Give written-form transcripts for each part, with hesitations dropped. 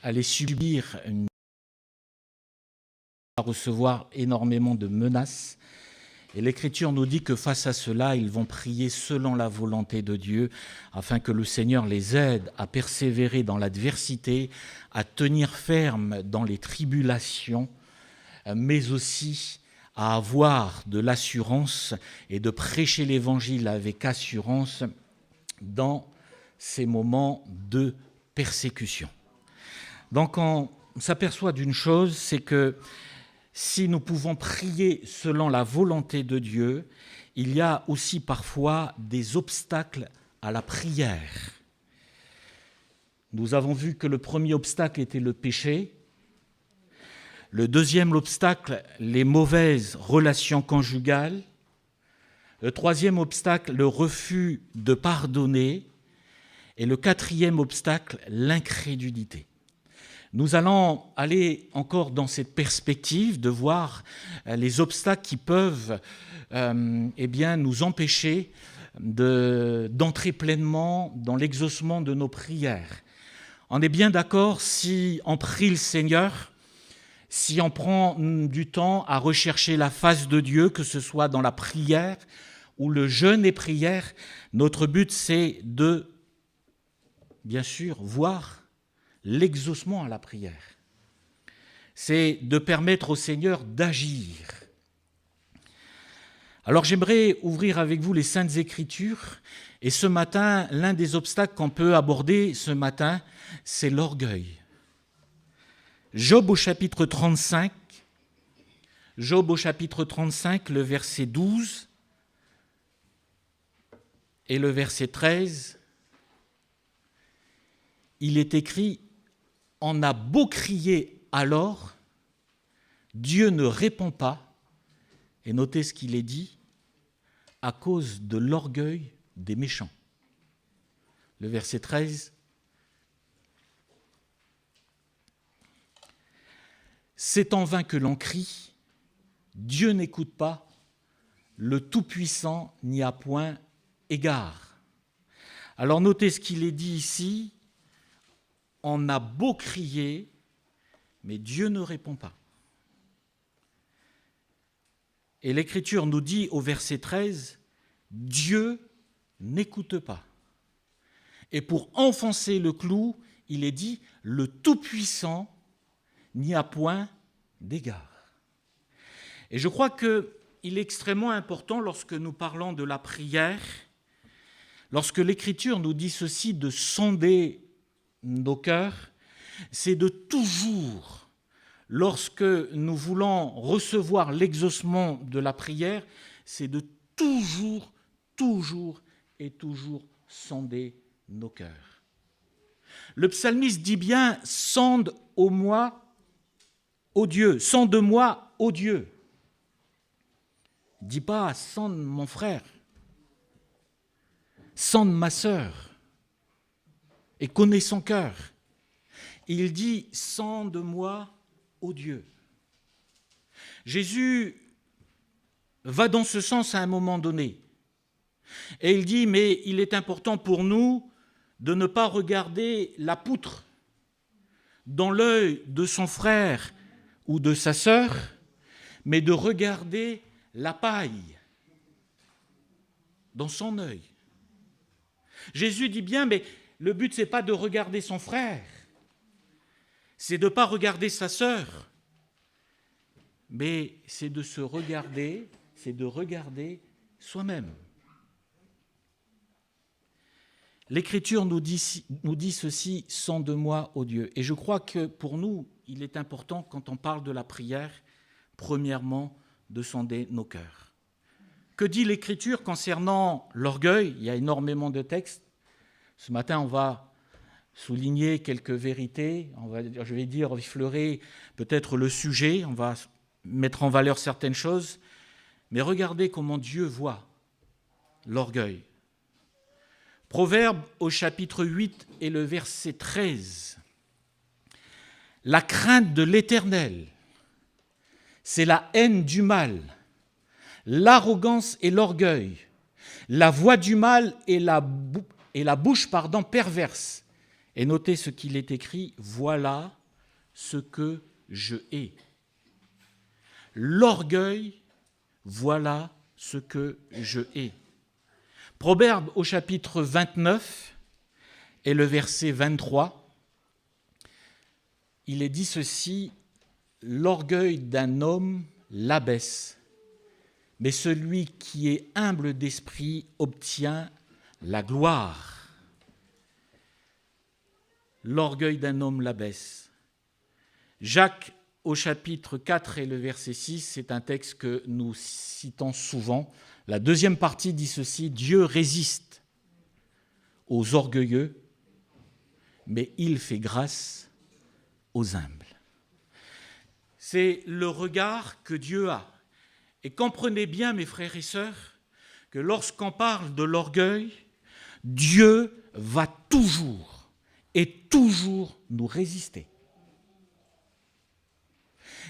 allaient subir recevoir énormément de menaces. Et l'Écriture nous dit que face à cela, ils vont prier selon la volonté de Dieu, afin que le Seigneur les aide à persévérer dans l'adversité, à tenir ferme dans les tribulations, mais aussi à avoir de l'assurance et de prêcher l'Évangile avec assurance dans ces moments de persécution. Donc on s'aperçoit d'une chose, c'est que si nous pouvons prier selon la volonté de Dieu, il y a aussi parfois des obstacles à la prière. Nous avons vu que le premier obstacle était le péché. Le deuxième obstacle, les mauvaises relations conjugales. Le troisième obstacle, le refus de pardonner. Et le quatrième obstacle, l'incrédulité. Nous allons aller encore dans cette perspective de voir les obstacles qui peuvent nous empêcher d'entrer pleinement dans l'exaucement de nos prières. On est bien d'accord si on prie le Seigneur, si on prend du temps à rechercher la face de Dieu, que ce soit dans la prière ou le jeûne et prière, notre but c'est de, bien sûr, voir l'exaucement à la prière. C'est de permettre au Seigneur d'agir. Alors j'aimerais ouvrir avec vous les Saintes Écritures, et ce matin, l'un des obstacles qu'on peut aborder ce matin, c'est l'orgueil. Job au chapitre 35, le verset 12 et le verset 13, il est écrit « On a beau crier alors, Dieu ne répond pas. » Et notez ce qu'il est dit, à cause de l'orgueil des méchants. Le verset 13. C'est en vain que l'on crie, Dieu n'écoute pas, le Tout-Puissant n'y a point égard. Alors notez ce qu'il est dit ici, on a beau crier, mais Dieu ne répond pas. Et l'Écriture nous dit au verset 13, Dieu n'écoute pas. Et pour enfoncer le clou, il est dit, le Tout-Puissant n'y a point d'égard. Et je crois qu'il est extrêmement important lorsque nous parlons de la prière, lorsque l'Écriture nous dit ceci, de sonder nos cœurs, c'est de toujours, lorsque nous voulons recevoir l'exaucement de la prière, c'est de toujours sonder nos cœurs. Le psalmiste dit bien « sonde au moi, ô Dieu, sonde-moi, ô Dieu ». Il ne dit pas « sonde mon frère, sonde ma sœur et connais son cœur ». Il dit « sonde-moi, ô Dieu ». Jésus va dans ce sens à un moment donné. Et il dit, mais il est important pour nous de ne pas regarder la poutre dans l'œil de son frère ou de sa sœur, mais de regarder la paille dans son œil. Jésus dit bien, mais le but, ce n'est pas de regarder son frère, c'est de ne pas regarder sa sœur, mais c'est de se regarder, c'est de regarder soi-même. L'Écriture nous dit ceci, « sonde-moi, ô Dieu ». Et je crois que pour nous, il est important, quand on parle de la prière, premièrement, de sonder nos cœurs. Que dit l'Écriture concernant l'orgueil ? Il y a énormément de textes. Ce matin, on va souligner quelques vérités, je vais dire, effleurer peut-être le sujet, on va mettre en valeur certaines choses, mais regardez comment Dieu voit l'orgueil. Proverbe au chapitre 8 et le verset 13. La crainte de l'Éternel, c'est la haine du mal, l'arrogance et l'orgueil, la voix du mal et la bouche perverse. Et notez ce qu'il est écrit, voilà ce que je hais. L'orgueil, voilà ce que je hais. Proverbe au chapitre 29 et le verset 23, il est dit ceci, l'orgueil d'un homme l'abaisse, mais celui qui est humble d'esprit obtient la gloire. L'orgueil d'un homme l'abaisse. Jacques, au chapitre 4 et le verset 6, c'est un texte que nous citons souvent. La deuxième partie dit ceci, Dieu résiste aux orgueilleux, mais il fait grâce aux humbles. C'est le regard que Dieu a. Et comprenez bien, mes frères et sœurs, que lorsqu'on parle de l'orgueil, Dieu va toujours et toujours nous résister.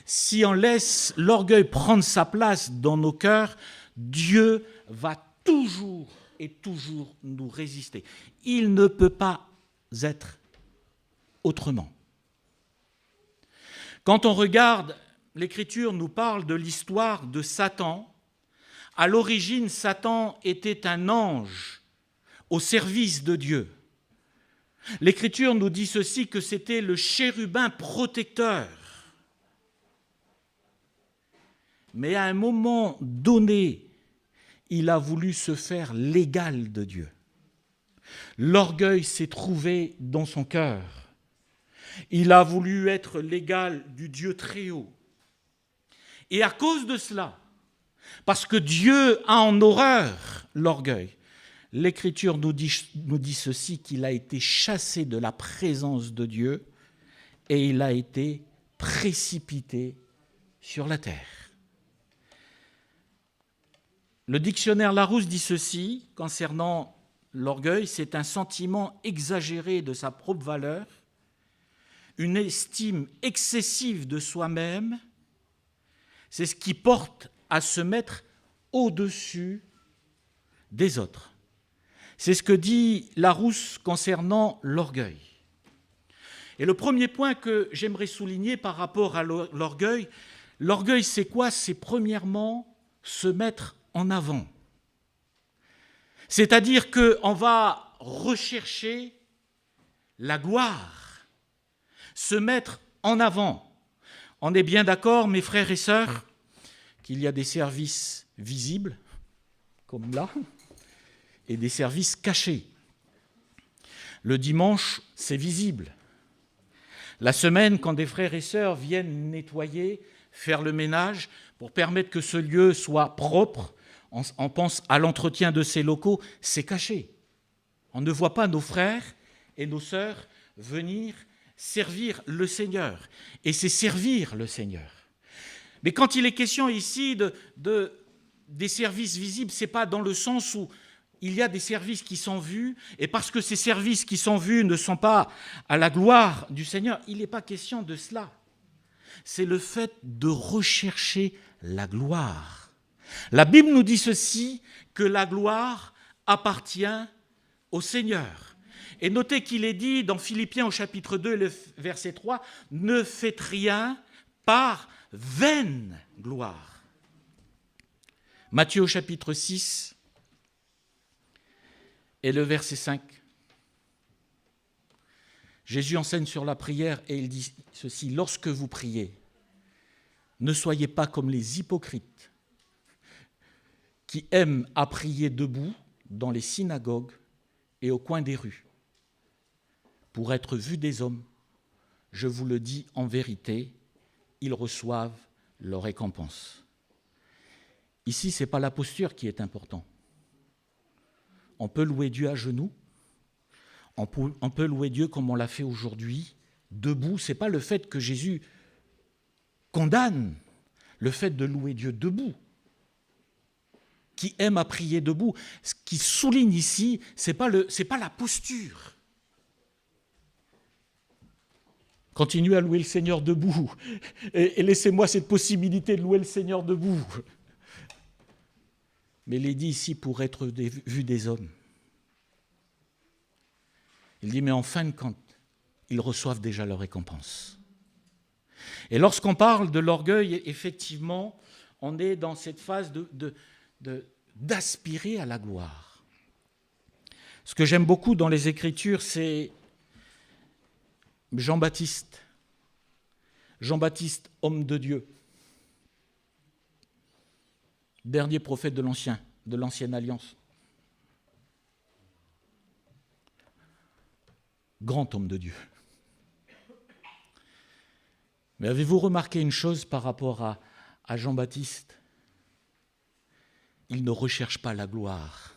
Si on laisse l'orgueil prendre sa place dans nos cœurs, Dieu va toujours et toujours nous résister. Il ne peut pas être autrement. Quand on regarde, l'Écriture nous parle de l'histoire de Satan. À l'origine, Satan était un ange au service de Dieu. L'Écriture nous dit ceci, que c'était le chérubin protecteur. Mais à un moment donné, il a voulu se faire l'égal de Dieu. L'orgueil s'est trouvé dans son cœur. Il a voulu être l'égal du Dieu très haut. Et à cause de cela, parce que Dieu a en horreur l'orgueil, l'Écriture nous dit ceci, qu'il a été chassé de la présence de Dieu et il a été précipité sur la terre. Le dictionnaire Larousse dit ceci concernant l'orgueil, c'est un sentiment exagéré de sa propre valeur, une estime excessive de soi-même, c'est ce qui porte à se mettre au-dessus des autres. C'est ce que dit Larousse concernant l'orgueil. Et le premier point que j'aimerais souligner par rapport à l'orgueil, l'orgueil c'est quoi? C'est premièrement se mettre en avant. C'est-à-dire qu'on va rechercher la gloire, se mettre en avant. On est bien d'accord, mes frères et sœurs, qu'il y a des services visibles, comme là, et des services cachés. Le dimanche, c'est visible. La semaine, quand des frères et sœurs viennent nettoyer, faire le ménage, pour permettre que ce lieu soit propre, on pense à l'entretien de ces locaux, c'est caché. On ne voit pas nos frères et nos sœurs venir servir le Seigneur. Et c'est servir le Seigneur. Mais quand il est question ici des services visibles, ce n'est pas dans le sens où il y a des services qui sont vus, et parce que ces services qui sont vus ne sont pas à la gloire du Seigneur, il n'est pas question de cela. C'est le fait de rechercher la gloire. La Bible nous dit ceci, que la gloire appartient au Seigneur. Et notez qu'il est dit dans Philippiens au chapitre 2, le verset 3, « Ne faites rien par vaine gloire ». Matthieu au chapitre 6 et le verset 5. Jésus enseigne sur la prière et il dit ceci, « Lorsque vous priez, ne soyez pas comme les hypocrites qui aiment à prier debout dans les synagogues et au coin des rues, pour être vus des hommes. Je vous le dis en vérité, ils reçoivent leur récompense. » Ici, ce n'est pas la posture qui est importante. On peut louer Dieu à genoux, on peut louer Dieu comme on l'a fait aujourd'hui, debout. Ce n'est pas le fait que Jésus condamne le fait de louer Dieu debout, qui aime à prier debout. Ce qui souligne ici, ce n'est pas la posture. Continuez à louer le Seigneur debout et laissez-moi cette possibilité de louer le Seigneur debout. Mais il est dit ici pour être vu des hommes. Il dit, mais en fin de compte, ils reçoivent déjà leur récompense. Et lorsqu'on parle de l'orgueil, effectivement, on est dans cette phase d'aspirer à la gloire. Ce que j'aime beaucoup dans les Écritures, c'est Jean-Baptiste. Jean-Baptiste, homme de Dieu, dernier prophète de l'Ancienne Alliance. Grand homme de Dieu. Mais avez-vous remarqué une chose par rapport à Jean-Baptiste? Il ne recherche pas la gloire.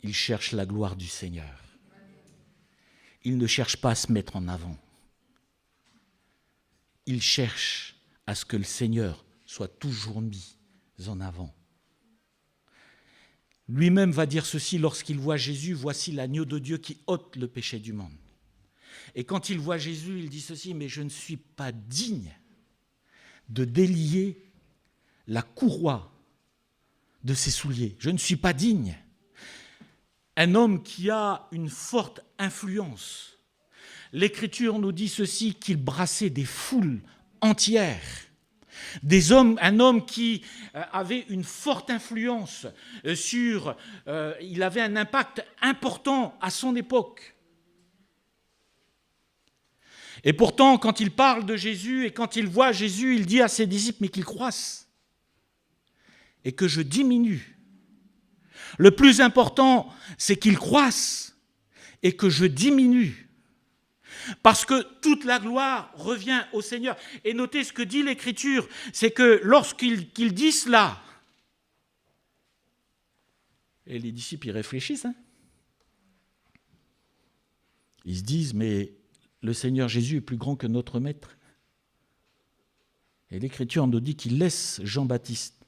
Il cherche la gloire du Seigneur. Il ne cherche pas à se mettre en avant. Il cherche à ce que le Seigneur soit toujours mis en avant. Lui-même va dire ceci lorsqu'il voit Jésus, « Voici l'agneau de Dieu qui ôte le péché du monde. » Et quand il voit Jésus, il dit ceci, « Mais je ne suis pas digne de délier la courroie de ses souliers. Je ne suis pas digne. » Un homme qui a une forte influence. L'Écriture nous dit ceci, qu'il brassait des foules entières. Un homme qui avait une forte influence il avait un impact important à son époque. Et pourtant, quand il parle de Jésus et quand il voit Jésus, il dit à ses disciples, mais qu'il croisse et que je diminue. Le plus important, c'est qu'il croisse et que je diminue. Parce que toute la gloire revient au Seigneur. Et notez ce que dit l'Écriture, c'est que lorsqu'il dit cela, et les disciples y réfléchissent, ils se disent, mais le Seigneur Jésus est plus grand que notre Maître. Et l'Écriture nous dit qu'il laisse Jean-Baptiste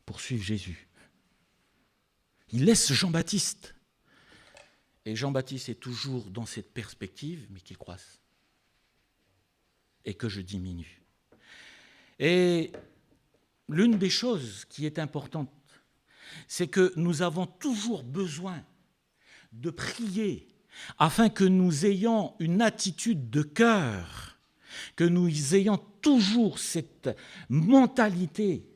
pour suivre Jésus. Il laisse Jean-Baptiste. Et Jean-Baptiste est toujours dans cette perspective, mais qu'il croisse. Et que je diminue. Et l'une des choses qui est importante, c'est que nous avons toujours besoin de prier afin que nous ayons une attitude de cœur, que nous ayons toujours cette mentalité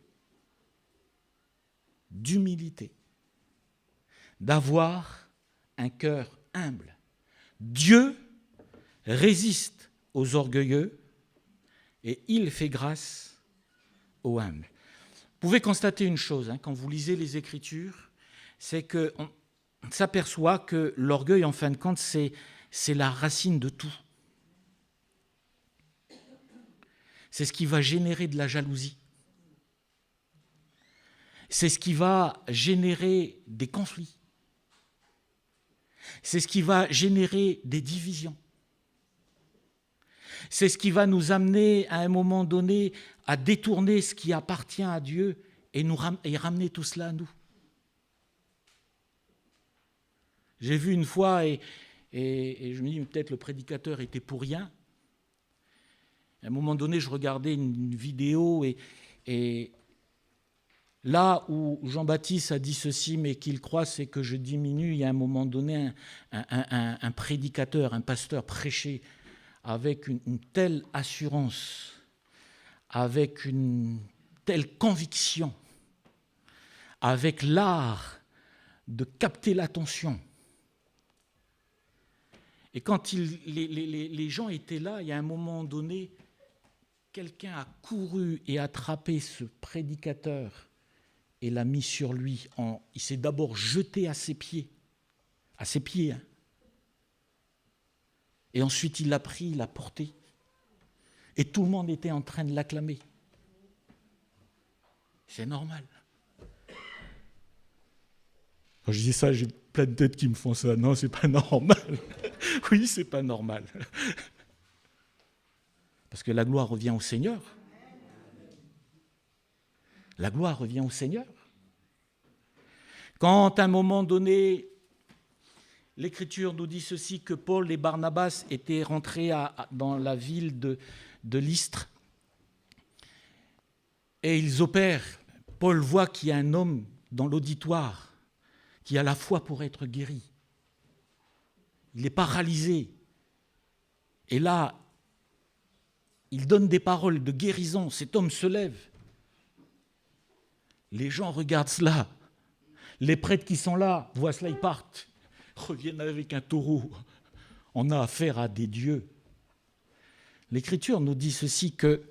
d'humilité, d'avoir un cœur humble. Dieu résiste aux orgueilleux et il fait grâce aux humbles. Vous pouvez constater une chose, quand vous lisez les Écritures, c'est qu'on s'aperçoit que l'orgueil, en fin de compte, c'est la racine de tout. C'est ce qui va générer de la jalousie. C'est ce qui va générer des conflits. C'est ce qui va générer des divisions. C'est ce qui va nous amener à un moment donné à détourner ce qui appartient à Dieu et ramener tout cela à nous. J'ai vu une fois, et je me dis peut-être le prédicateur était pour rien. À un moment donné, je regardais une vidéo et là où Jean-Baptiste a dit ceci, mais qu'il croisse et que je diminue, il y a un moment donné un prédicateur, un pasteur prêchait avec une telle assurance, avec une telle conviction, avec l'art de capter l'attention. Et quand les gens étaient là, il y a un moment donné, quelqu'un a couru et attrapé ce prédicateur et l'a mis sur lui. Il s'est d'abord jeté à ses pieds. Et ensuite, il l'a pris, il l'a porté. Et tout le monde était en train de l'acclamer. C'est normal. Quand je dis ça, j'ai plein de têtes qui me font ça. Non, c'est pas normal. Oui, c'est pas normal. Parce que la gloire revient au Seigneur. La gloire revient au Seigneur. Quand à un moment donné, l'Écriture nous dit ceci, que Paul et Barnabas étaient rentrés dans la ville de Lystre, et ils opèrent. Paul voit qu'il y a un homme dans l'auditoire qui a la foi pour être guéri. Il est paralysé. Et là, il donne des paroles de guérison. Cet homme se lève. Les gens regardent cela. Les prêtres qui sont là voient cela, ils partent. Reviennent avec un taureau. On a affaire à des dieux. L'Écriture nous dit ceci, que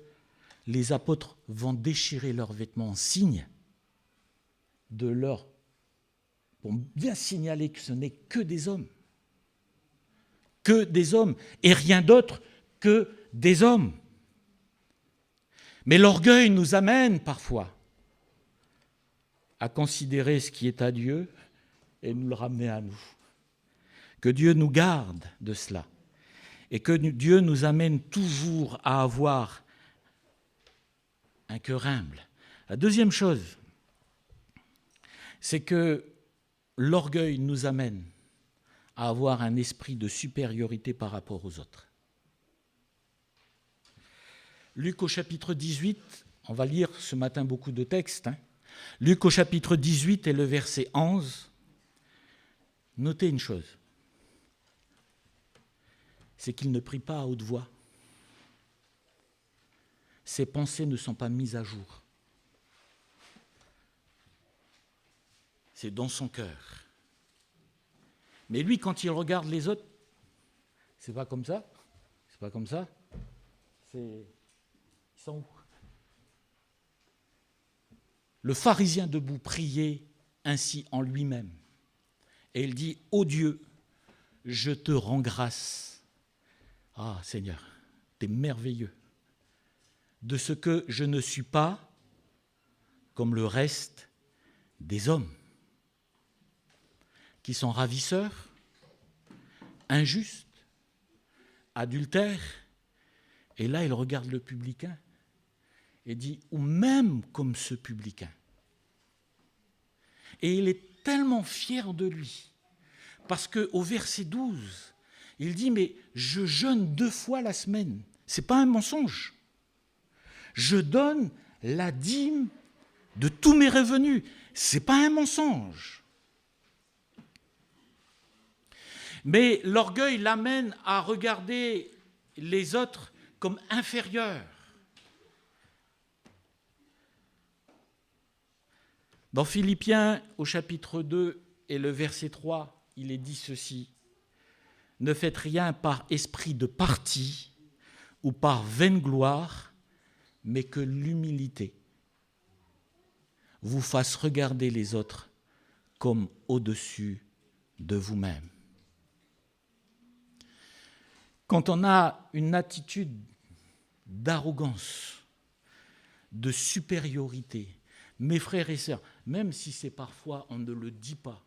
les apôtres vont déchirer leurs vêtements en signe de leur... pour bien signaler que ce n'est que des hommes. Que des hommes, et rien d'autre que des hommes. Mais l'orgueil nous amène parfois à considérer ce qui est à Dieu et nous le ramener à nous. Que Dieu nous garde de cela et que Dieu nous amène toujours à avoir un cœur humble. La deuxième chose, c'est que l'orgueil nous amène à avoir un esprit de supériorité par rapport aux autres. Luc au chapitre 18, on va lire ce matin beaucoup de textes. Luc au chapitre 18 et le verset 11. Notez une chose, c'est qu'il ne prie pas à haute voix. Ses pensées ne sont pas mises à jour. C'est dans son cœur. Mais lui, quand il regarde les autres, c'est pas comme ça, c'est pas comme ça, ils sont où? Le pharisien debout priait ainsi en lui-même. Et il dit, ô Dieu, je te rends grâce. Ah Seigneur, tu es merveilleux. De ce que je ne suis pas comme le reste des hommes, qui sont ravisseurs, injustes, adultères. Et là, il regarde le publicain et dit, ou même comme ce publicain. Et il est tellement fier de lui, parce qu'au verset 12, il dit, mais je jeûne 2 fois la semaine. Ce n'est pas un mensonge. Je donne la dîme de tous mes revenus. Ce n'est pas un mensonge. Mais l'orgueil l'amène à regarder les autres comme inférieurs. Dans Philippiens, au chapitre 2 et le verset 3, il est dit ceci. Ne faites rien par esprit de parti ou par vaine gloire, mais que l'humilité vous fasse regarder les autres comme au-dessus de vous-même. Quand on a une attitude d'arrogance, de supériorité, mes frères et sœurs, même si c'est parfois, on ne le dit pas,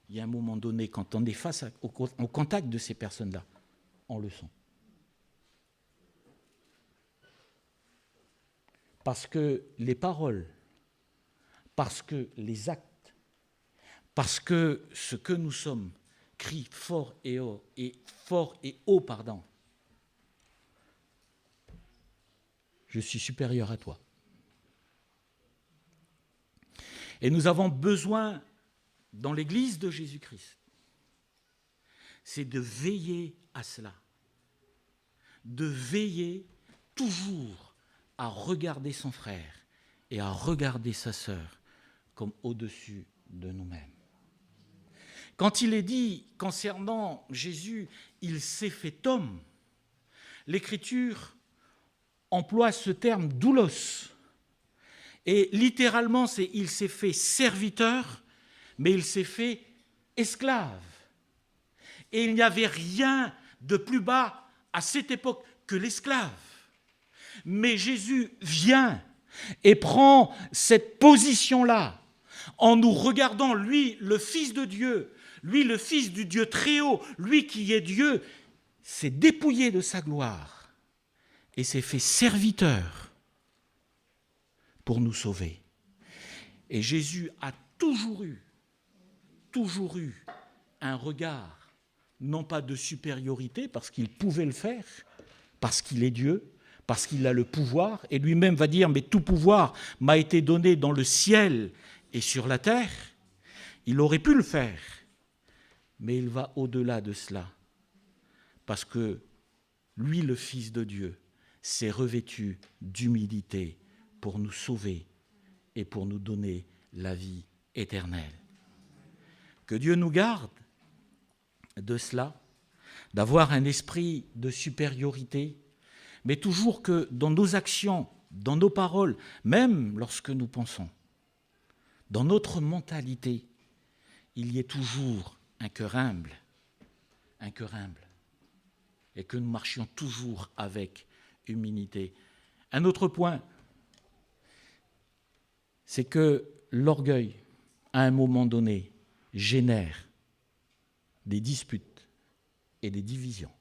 il y a un moment donné, quand on est face au contact de ces personnes-là, on le sent. Parce que les paroles, parce que les actes, parce que ce que nous sommes, crie fort et haut, je suis supérieur à toi. Et nous avons besoin, dans l'Église de Jésus-Christ, c'est de veiller à cela, de veiller toujours à regarder son frère et à regarder sa sœur comme au-dessus de nous-mêmes. Quand il est dit concernant Jésus, il s'est fait homme, l'Écriture emploie ce terme doulos. Et littéralement, c'est il s'est fait serviteur, mais il s'est fait esclave. Et il n'y avait rien de plus bas à cette époque que l'esclave. Mais Jésus vient et prend cette position-là en nous regardant, lui, le Fils de Dieu, lui, le Fils du Dieu très haut, lui qui est Dieu, s'est dépouillé de sa gloire et s'est fait serviteur pour nous sauver. Et Jésus a toujours eu un regard, non pas de supériorité, parce qu'il pouvait le faire, parce qu'il est Dieu, parce qu'il a le pouvoir, et lui-même va dire, mais tout pouvoir m'a été donné dans le ciel et sur la terre. Il aurait pu le faire, mais il va au-delà de cela, parce que lui, le Fils de Dieu, s'est revêtu d'humilité pour nous sauver et pour nous donner la vie éternelle. Que Dieu nous garde de cela, d'avoir un esprit de supériorité, mais toujours que dans nos actions, dans nos paroles, même lorsque nous pensons, dans notre mentalité, il y ait toujours un cœur humble, et que nous marchions toujours avec humilité. Un autre point, c'est que l'orgueil, à un moment donné, génère des disputes et des divisions.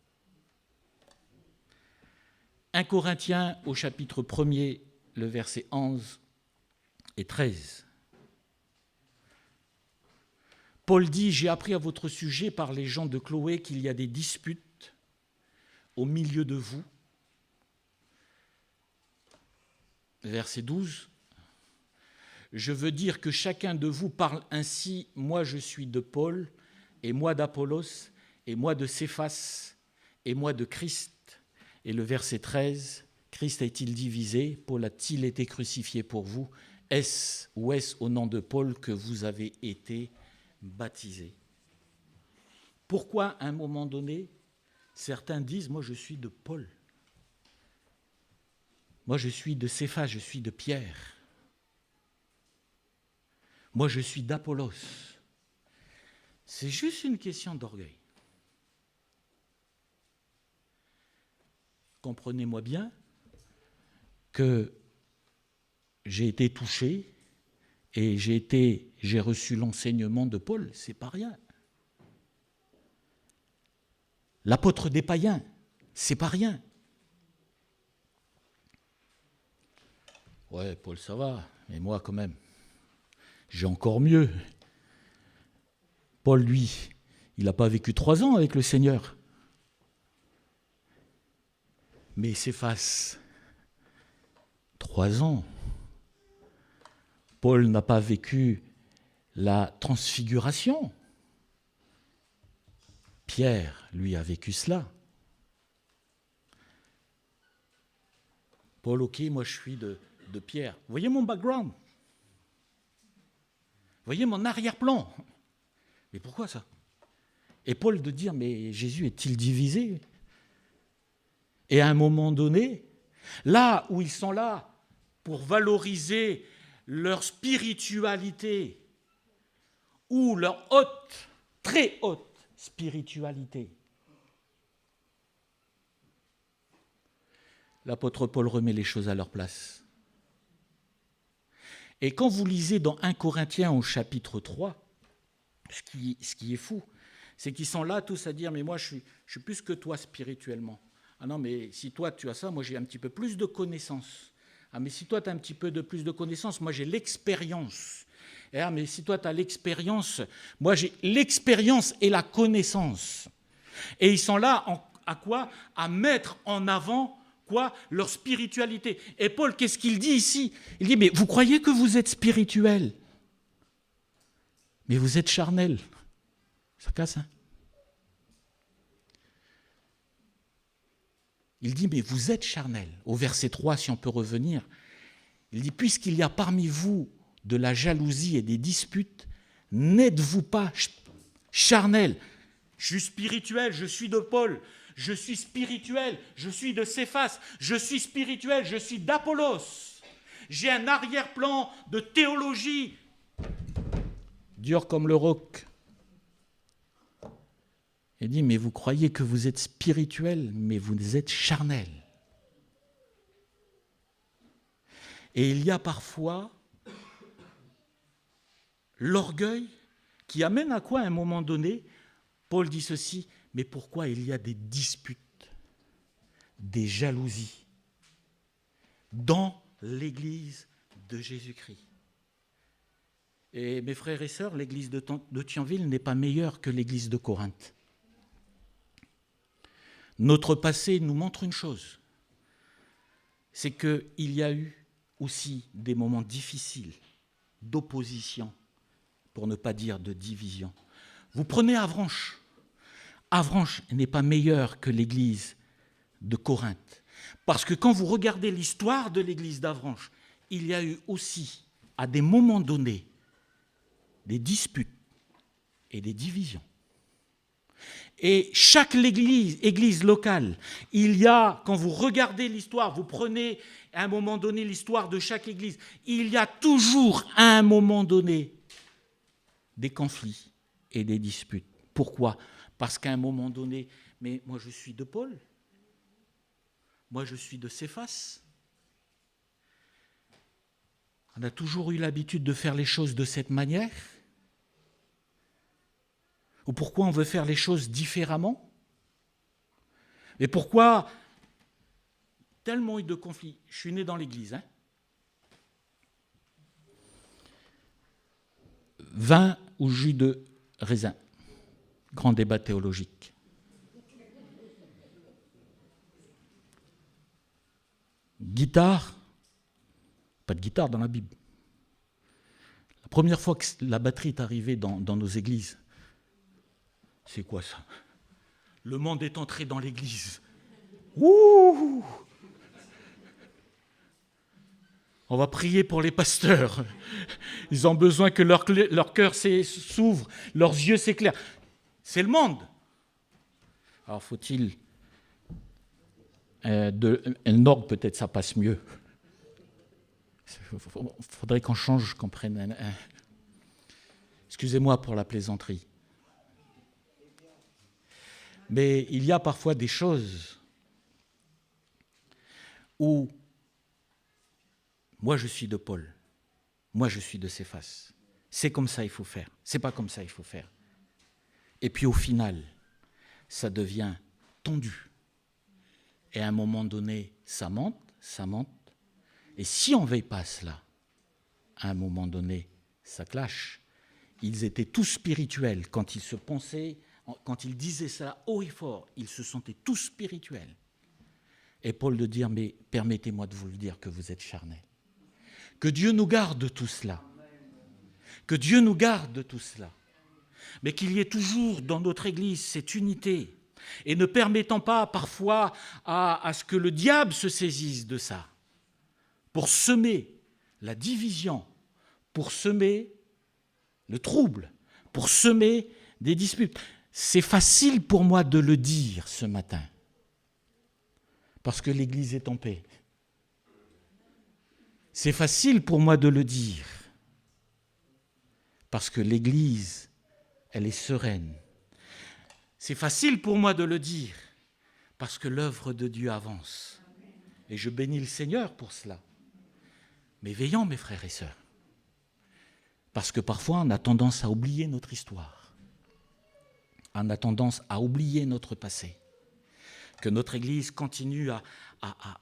1 Corinthiens au chapitre 1er, le verset 11 et 13. Paul dit « J'ai appris à votre sujet par les gens de Chloé qu'il y a des disputes au milieu de vous. » Verset 12. « Je veux dire que chacun de vous parle ainsi, moi je suis de Paul, et moi d'Apollos, et moi de Céphas, et moi de Christ. » Et le verset 13, « Christ est-il divisé? Paul a-t-il été crucifié pour vous? Est-ce au nom de Paul que vous avez été baptisé ?» Pourquoi, à un moment donné, certains disent « Moi, je suis de Paul. Moi, je suis de Céphas, je suis de Pierre. Moi, je suis d'Apollos. » C'est juste une question d'orgueil. Comprenez-moi bien que j'ai été touché et j'ai reçu l'enseignement de Paul, c'est pas rien. L'apôtre des païens, c'est pas rien. Ouais, Paul, ça va, mais moi quand même, j'ai encore mieux. Paul, lui, il n'a pas vécu 3 ans avec le Seigneur. Mais Céphas, 3 ans. Paul n'a pas vécu la transfiguration. Pierre, lui, a vécu cela. Paul, ok, moi je suis de Pierre. Vous voyez mon background? Vous voyez mon arrière-plan? Mais pourquoi ça? Et Paul de dire, mais Jésus est-il divisé? Et à un moment donné, là où ils sont là pour valoriser leur spiritualité ou leur haute, très haute spiritualité, l'apôtre Paul remet les choses à leur place. Et quand vous lisez dans 1 Corinthiens au chapitre 3, ce qui est fou, c'est qu'ils sont là tous à dire « mais moi je suis plus que toi spirituellement ». Ah non, mais si toi tu as ça, moi j'ai un petit peu plus de connaissances. Ah, mais si toi tu as un petit peu plus de connaissances, moi j'ai l'expérience. Et ah, mais si toi tu as l'expérience, moi j'ai l'expérience et la connaissance. Et ils sont là à quoi? À mettre en avant quoi? Leur spiritualité. Et Paul, qu'est-ce qu'il dit ici? Il dit, mais vous croyez que vous êtes spirituel, mais vous êtes charnel. Ça casse, hein? Il dit, mais vous êtes charnel. Au verset 3, si on peut revenir, il dit, puisqu'il y a parmi vous de la jalousie et des disputes, n'êtes-vous pas charnel? Je suis spirituel, je suis de Paul. Je suis spirituel, je suis de Céphas. Je suis spirituel, je suis d'Apollos. J'ai un arrière-plan de théologie. Dur comme le roc. Il dit, mais vous croyez que vous êtes spirituel, mais vous êtes charnel. Et il y a parfois l'orgueil qui amène à quoi à un moment donné? Paul dit ceci, mais pourquoi il y a des disputes, des jalousies dans l'Église de Jésus-Christ? Et mes frères et sœurs, l'Église de Thionville n'est pas meilleure que l'Église de Corinthe. Notre passé nous montre une chose, c'est qu'il y a eu aussi des moments difficiles d'opposition, pour ne pas dire de division. Vous prenez Avranches. Avranches n'est pas meilleure que l'église de Corinthe. Parce que quand vous regardez l'histoire de l'église d'Avranches, il y a eu aussi, à des moments donnés, des disputes et des divisions. Et chaque église locale, il y a, quand vous regardez l'histoire, vous prenez à un moment donné l'histoire de chaque église, il y a toujours à un moment donné des conflits et des disputes. Pourquoi ? Parce qu'à un moment donné, mais moi je suis de Paul, moi je suis de Céphas. On a toujours eu l'habitude de faire les choses de cette manière. Ou pourquoi on veut faire les choses différemment? Mais pourquoi tellement eu de conflits? Je suis né dans l'église. Vin ou jus de raisin? Grand débat théologique. Guitare? Pas de guitare dans la Bible. La première fois que la batterie est arrivée dans nos églises, c'est quoi ça? Le monde est entré dans l'église. Ouh! On va prier pour les pasteurs. Ils ont besoin que leur cœur s'ouvre, leurs yeux s'éclairent. C'est le monde. Alors faut-il un orgue, peut-être ça passe mieux. Il faudrait qu'on change, qu'on prenne un. Excusez-moi pour la plaisanterie. Mais il y a parfois des choses où moi je suis de Paul, moi je suis de Céphas. C'est comme ça il faut faire, c'est pas comme ça il faut faire. Et puis au final, ça devient tendu. Et à un moment donné, ça monte. Et si on ne veille pas à cela, à un moment donné, ça clash. Ils étaient tous spirituels quand ils se pensaient, quand ils disaient cela haut et fort, ils se sentaient tous spirituels. Et Paul de dire, mais permettez-moi de vous le dire que vous êtes charnels. Que Dieu nous garde de tout cela. Que Dieu nous garde de tout cela. Mais qu'il y ait toujours dans notre Église cette unité. Et ne permettant pas parfois à ce que le diable se saisisse de ça. Pour semer la division, pour semer le trouble, pour semer des disputes. C'est facile pour moi de le dire ce matin, parce que l'Église est en paix. C'est facile pour moi de le dire, parce que l'Église, elle est sereine. C'est facile pour moi de le dire, parce que l'œuvre de Dieu avance. Et je bénis le Seigneur pour cela. Mais veillons, mes frères et sœurs, parce que parfois on a tendance à oublier notre histoire. On a tendance à oublier notre passé. Que notre Église continue à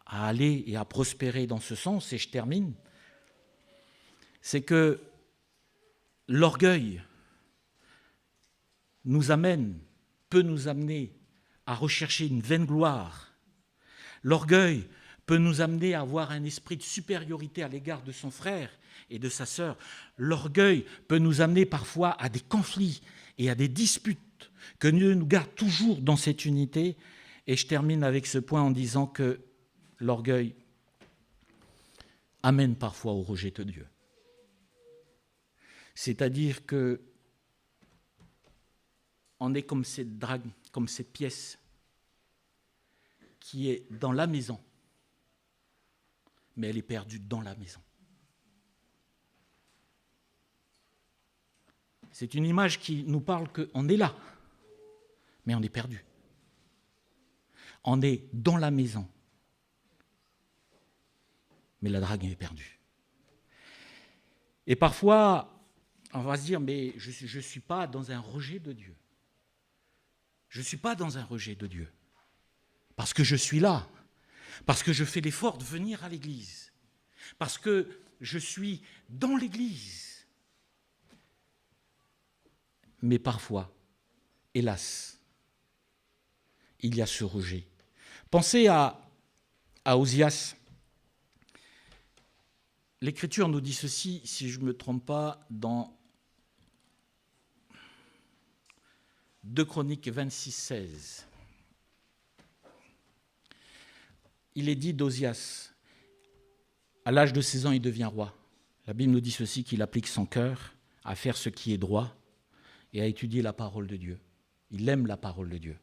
aller et à prospérer dans ce sens, et je termine, c'est que l'orgueil peut nous amener à rechercher une vaine gloire. L'orgueil peut nous amener à avoir un esprit de supériorité à l'égard de son frère et de sa sœur. L'orgueil peut nous amener parfois à des conflits et à des disputes. Que Dieu nous garde toujours dans cette unité. Et je termine avec ce point en disant que l'orgueil amène parfois au rejet de Dieu. C'est-à-dire que on est comme cette drague, comme cette pièce qui est dans la maison, mais elle est perdue dans la maison. C'est une image qui nous parle qu'on est là, mais on est perdu. On est dans la maison, mais la drague est perdue. Et parfois, on va se dire, mais je ne suis pas dans un rejet de Dieu. Je ne suis pas dans un rejet de Dieu, parce que je suis là, parce que je fais l'effort de venir à l'Église, parce que je suis dans l'Église. Mais parfois, hélas, il y a ce rejet. Pensez à Osias. L'Écriture nous dit ceci, si je ne me trompe pas, dans 2 Chroniques 26, 16. Il est dit d'Osias, à l'âge de 16 ans, il devient roi. La Bible nous dit ceci, qu'il applique son cœur à faire ce qui est droit et à étudier la parole de Dieu. Il aime la parole de Dieu.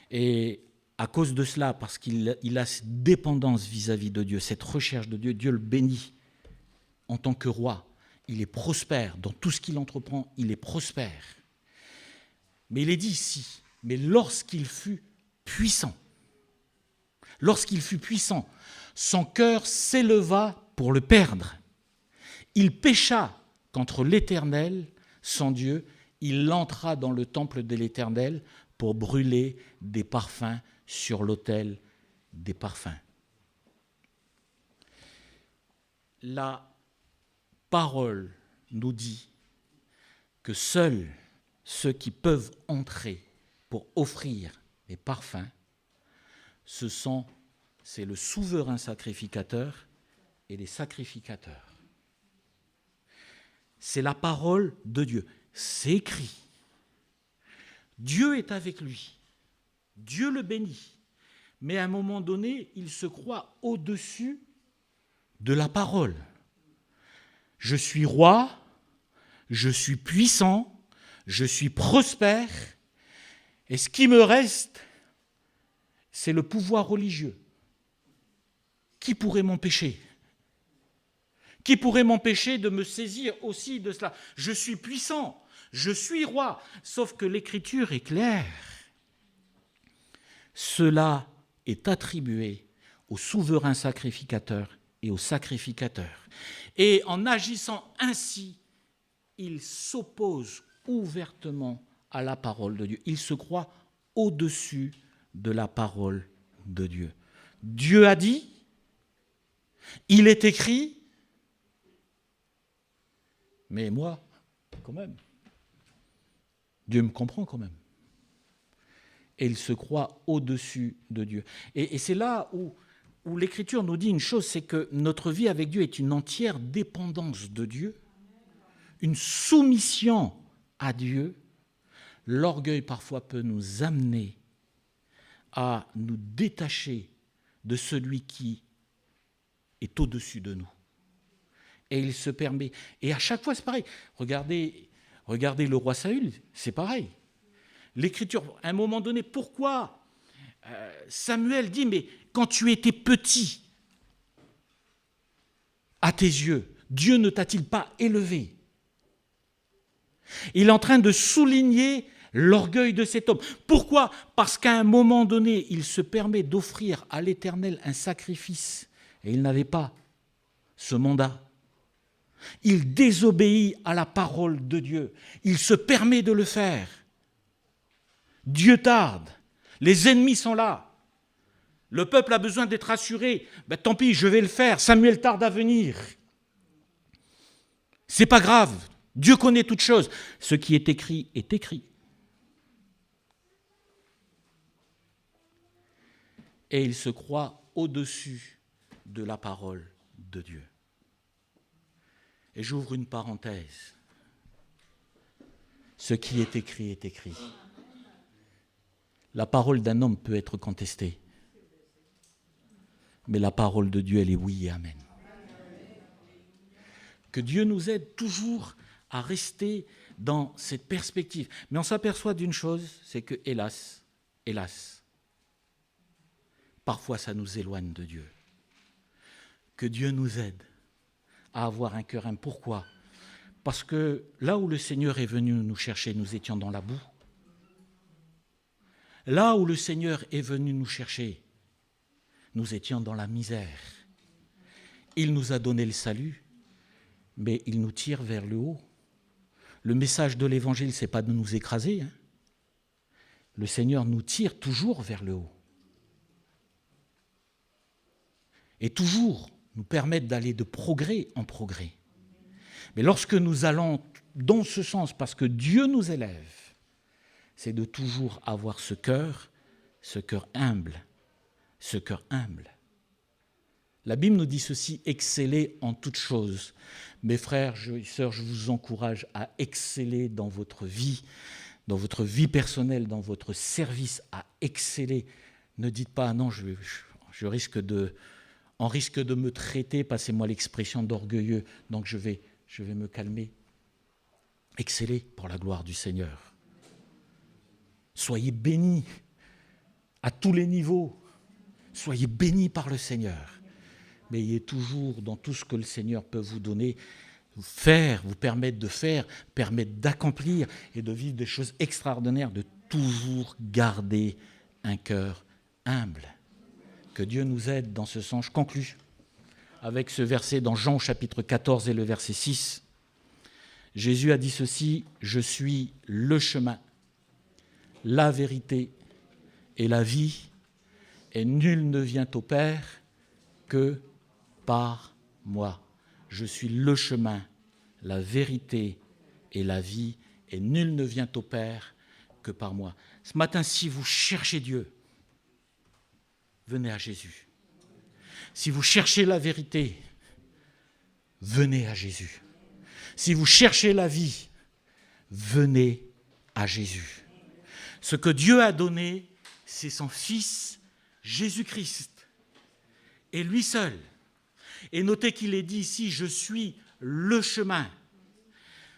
Et à cause de cela, parce qu'il a cette dépendance vis-à-vis de Dieu, cette recherche de Dieu, Dieu le bénit en tant que roi. Il est prospère. Dans tout ce qu'il entreprend, il est prospère. Mais il est dit ici, mais lorsqu'il fut puissant, son cœur s'éleva pour le perdre. Il pécha contre l'Éternel, son Dieu. Il entra dans le temple de l'Éternel pour brûler des parfums sur l'autel des parfums. La parole nous dit que seuls ceux qui peuvent entrer pour offrir des parfums, c'est le souverain sacrificateur et les sacrificateurs. C'est la parole de Dieu. C'est écrit. Dieu est avec lui. Dieu le bénit. Mais à un moment donné, il se croit au-dessus de la parole. Je suis roi, je suis puissant, je suis prospère, et ce qui me reste, c'est le pouvoir religieux. Qui pourrait m'empêcher ? Qui pourrait m'empêcher de me saisir aussi de cela ? Je suis puissant, je suis roi, sauf que l'Écriture est claire. Cela est attribué au souverain sacrificateur et au sacrificateur. Et en agissant ainsi, il s'oppose ouvertement à la parole de Dieu. Il se croit au-dessus de la parole de Dieu. Dieu a dit, il est écrit, mais moi, quand même, Dieu me comprend quand même. Et il se croit au-dessus de Dieu. Et c'est là où l'Écriture nous dit une chose, c'est que notre vie avec Dieu est une entière dépendance de Dieu, une soumission à Dieu. L'orgueil parfois peut nous amener à nous détacher de celui qui est au-dessus de nous. Et il se permet. Et à chaque fois, c'est pareil. Regardez le roi Saül, c'est pareil. L'Écriture, à un moment donné, pourquoi Samuel dit, mais quand tu étais petit, à tes yeux, Dieu ne t'a-t-il pas élevé ? Il est en train de souligner l'orgueil de cet homme. Pourquoi ? Parce qu'à un moment donné, il se permet d'offrir à l'Éternel un sacrifice. Et il n'avait pas ce mandat. Il désobéit à la parole de Dieu. Il se permet de le faire. Dieu tarde. Les ennemis sont là. Le peuple a besoin d'être assuré. Ben, tant pis, je vais le faire. Samuel tarde à venir. C'est pas grave. Dieu connaît toutes choses. Ce qui est écrit est écrit. Et il se croit au-dessus de la parole de Dieu. Et j'ouvre une parenthèse. Ce qui est écrit est écrit. La parole d'un homme peut être contestée. Mais la parole de Dieu, elle est oui et amen. Que Dieu nous aide toujours à rester dans cette perspective. Mais on s'aperçoit d'une chose, c'est que hélas, parfois ça nous éloigne de Dieu. Que Dieu nous aide à avoir un cœur humble. Pourquoi ? Parce que là où le Seigneur est venu nous chercher, nous étions dans la boue. Là où le Seigneur est venu nous chercher, nous étions dans la misère. Il nous a donné le salut, mais il nous tire vers le haut. Le message de l'Évangile, ce n'est pas de nous écraser. Hein. Le Seigneur nous tire toujours vers le haut. Et toujours nous permettre d'aller de progrès en progrès. Mais lorsque nous allons dans ce sens, parce que Dieu nous élève, c'est de toujours avoir ce cœur humble, ce cœur humble. La Bible nous dit ceci, exceller en toutes choses. Mes frères et sœurs, je vous encourage à exceller dans votre vie, dans votre vie personnelle, dans votre service, à exceller. Ne dites pas, ah non, je risque on risque de me traiter, passez-moi l'expression, d'orgueilleux, donc je vais me calmer. Excellez pour la gloire du Seigneur. Soyez bénis à tous les niveaux. Soyez bénis par le Seigneur. Mais ayez toujours, dans tout ce que le Seigneur peut vous donner, vous permettre de faire, permettre d'accomplir et de vivre des choses extraordinaires, de toujours garder un cœur humble. Que Dieu nous aide dans ce sens. Je conclus avec ce verset dans Jean chapitre 14 et le verset 6. Jésus a dit ceci, « Je suis le chemin, la vérité et la vie, et nul ne vient au Père que par moi. Je suis le chemin, la vérité et la vie, et nul ne vient au Père que par moi. » Ce matin, si vous cherchez Dieu, venez à Jésus. Si vous cherchez la vérité, venez à Jésus. Si vous cherchez la vie, venez à Jésus. Ce que Dieu a donné, c'est son Fils Jésus-Christ. Et lui seul. Et notez qu'il est dit ici, je suis le chemin.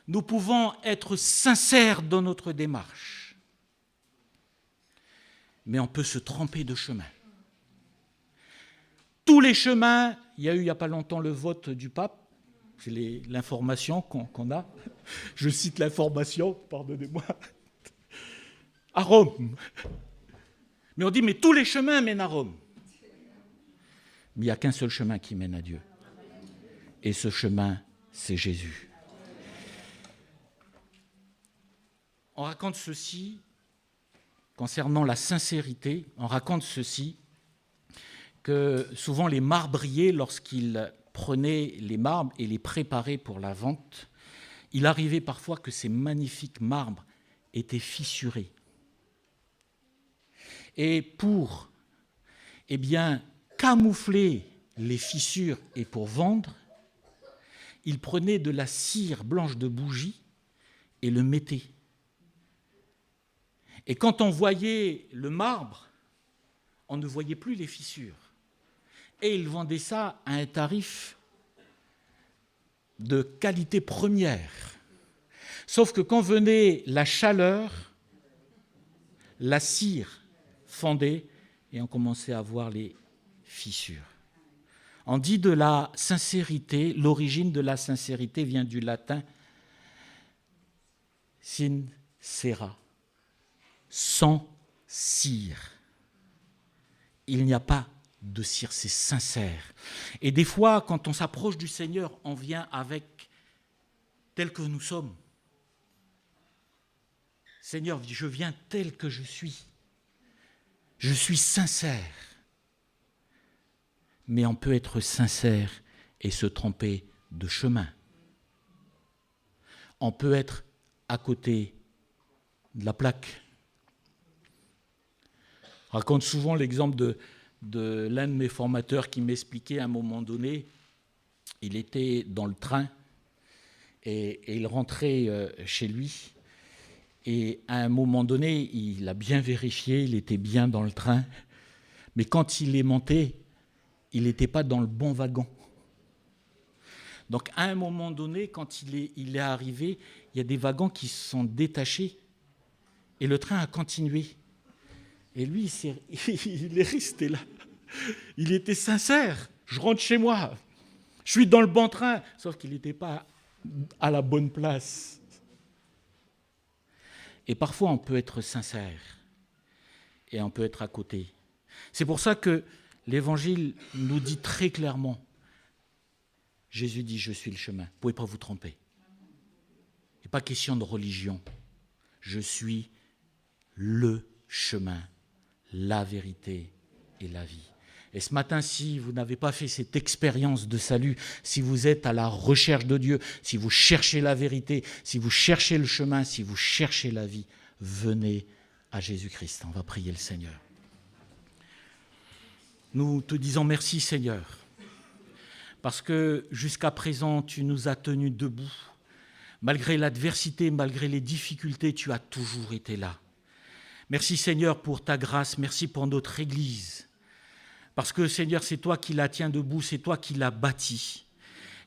Nous pouvons être sincères dans notre démarche. Mais on peut se tromper de chemin. Tous les chemins, il y a eu il n'y a pas longtemps le vote du pape, c'est l'information qu'on a. Je cite l'information, pardonnez-moi, à Rome. Mais on dit, mais tous les chemins mènent à Rome. Mais il n'y a qu'un seul chemin qui mène à Dieu. Et ce chemin, c'est Jésus. On raconte ceci, concernant la sincérité, on raconte ceci, que souvent les marbriers, lorsqu'ils prenaient les marbres et les préparaient pour la vente, il arrivait parfois que ces magnifiques marbres étaient fissurés. Et pour camoufler les fissures et pour vendre, ils prenaient de la cire blanche de bougie et le mettaient. Et quand on voyait le marbre, on ne voyait plus les fissures. Et ils vendaient ça à un tarif de qualité première. Sauf que quand venait la chaleur, la cire fondait et on commençait à voir les fissures. On dit de la sincérité, l'origine de la sincérité vient du latin sincera, sans cire. Il n'y a pas de cire, c'est sincère. Et des fois, quand on s'approche du Seigneur, on vient avec tel que nous sommes. Seigneur, je viens tel que je suis. Je suis sincère. Mais on peut être sincère et se tromper de chemin. On peut être à côté de la plaque. Je raconte souvent l'exemple de l'un de mes formateurs qui m'expliquait à un moment donné, il était dans le train et il rentrait chez lui. Et à un moment donné, il a bien vérifié, il était bien dans le train. Mais quand il est monté, il n'était pas dans le bon wagon. Donc à un moment donné, quand il est arrivé, il y a des wagons qui se sont détachés et le train a continué. Et lui, il est resté là. Il était sincère. Je rentre chez moi. Je suis dans le bon train. Sauf qu'il n'était pas à la bonne place. Et parfois, on peut être sincère. Et on peut être à côté. C'est pour ça que l'Évangile nous dit très clairement, Jésus dit, je suis le chemin. Vous ne pouvez pas vous tromper. Il n'est pas question de religion. Je suis le chemin, la vérité et la vie. Et ce matin, si vous n'avez pas fait cette expérience de salut, si vous êtes à la recherche de Dieu, si vous cherchez la vérité, si vous cherchez le chemin, si vous cherchez la vie, venez à Jésus-Christ. On va prier le Seigneur. Nous te disons merci, Seigneur, parce que jusqu'à présent, tu nous as tenus debout, Malgré l'adversité, malgré les difficultés, tu as toujours été là. Merci Seigneur pour ta grâce, merci pour notre Église. Parce que Seigneur, c'est toi qui la tiens debout, c'est toi qui l'as bâtie.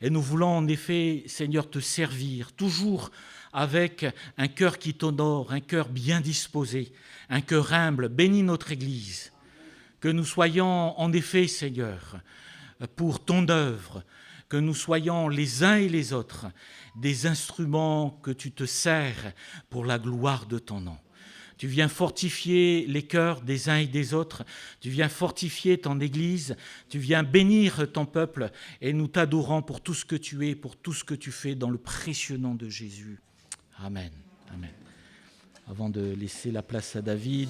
Et nous voulons en effet, Seigneur, te servir, toujours avec un cœur qui t'honore, un cœur bien disposé, un cœur humble. Bénis notre Église. Que nous soyons en effet, Seigneur, pour ton œuvre, que nous soyons les uns et les autres des instruments que tu te sers pour la gloire de ton nom. Tu viens fortifier les cœurs des uns et des autres, tu viens fortifier ton Église, tu viens bénir ton peuple et nous t'adorons pour tout ce que tu es, pour tout ce que tu fais dans le précieux nom de Jésus. Amen. Amen. Avant de laisser la place à David,